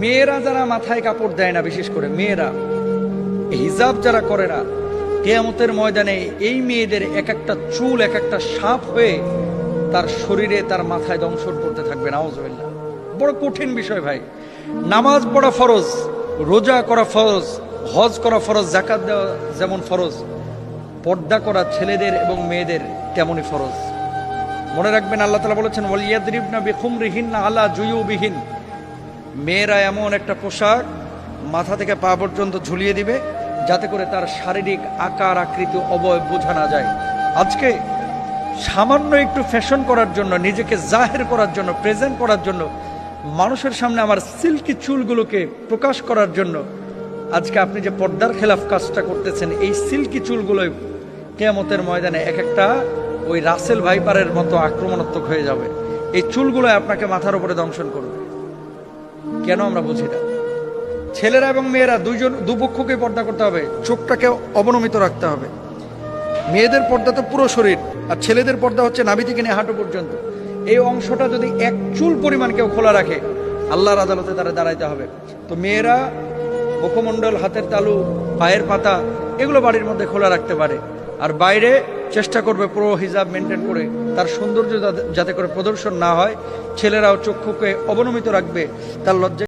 মেয়েরা যারা মাথায় কাপড় দেয় না, বিশেষ করে মেয়েরা হিজাব যারা করে না, কিয়ামতের ময়দানে এই মেয়েদের এক একটা চুল এক একটা সাপ হয়ে তার শরীরে তার মাথায় দংশন করতে থাকবে। নাউজুবিল্লাহ। বড় কঠিন বিষয় ভাই। নামাজ পড়া ফরজ, রোজা করা ফরজ, হজ করা ফরজ, যাকাত দেওয়া যেমন ফরজ, পর্দা করা ছেলেদের এবং মেয়েদের তেমনই ফরজ। মনে রাখবেন, আল্লাহ তাআলা বলেছেন ওয়ালিয়াদরিবনা বিখুমরিহিন্না আলা জুয়ুবিহিন, মেয়েরা এমন একটা পোশাক মাথা থেকে পা পর্যন্ত ঝুলিয়ে দিবে যাতে করে তার শারীরিক আকার আকৃতি অবয়ব বোঝা না যায়। আজকে সামান্য একটু ফ্যাশন করার জন্য, নিজেকে জাহের করার জন্য, প্রেজেন্ট করার জন্য, মানুষের সামনে আমার সিল্কি চুলগুলোকে প্রকাশ করার জন্য আজকে আপনি যে পর্দার খেলাফ কাজটা করতেছেন, এই সিল্কি চুলগুলোই কিয়ামতের ময়দানে এক একটা ওই রাসেল ভাইপারের মতো আক্রমণাত্মক হয়ে যাবে। এই চুলগুলো আপনাকে মাথার উপরে দংশন করবে। কেন আমরা বুঝি না? ছেলেরা এবং মেয়েরা দুপক্ষকে পর্দা করতে হবে, চোখটাকে অবনমিত রাখতে হবে। মেয়েদের পর্দা তো পুরো শরীর, আর ছেলেদের পর্দা হচ্ছে নাভি থেকে নিয়ে হাঁটু পর্যন্ত। এই অংশটা যদি এক চুল পরিমাণ কেউ খোলা রাখে, আল্লাহর আদালতে তারা দাঁড়াইতে হবে। তো মেয়েরা মুখমণ্ডল, হাতের তালু, পায়ের পাতা এগুলো বাড়ির মধ্যে খোলা রাখতে পারে, আর বাইরে চেষ্টা করবে পুরো হিজাব মেনটেন করে তার সৌন্দর্য যাতে করে প্রদর্শন না হয়। ছেলেরাও চক্ষুকে অবনমিত রাখবে, তার লজ্জা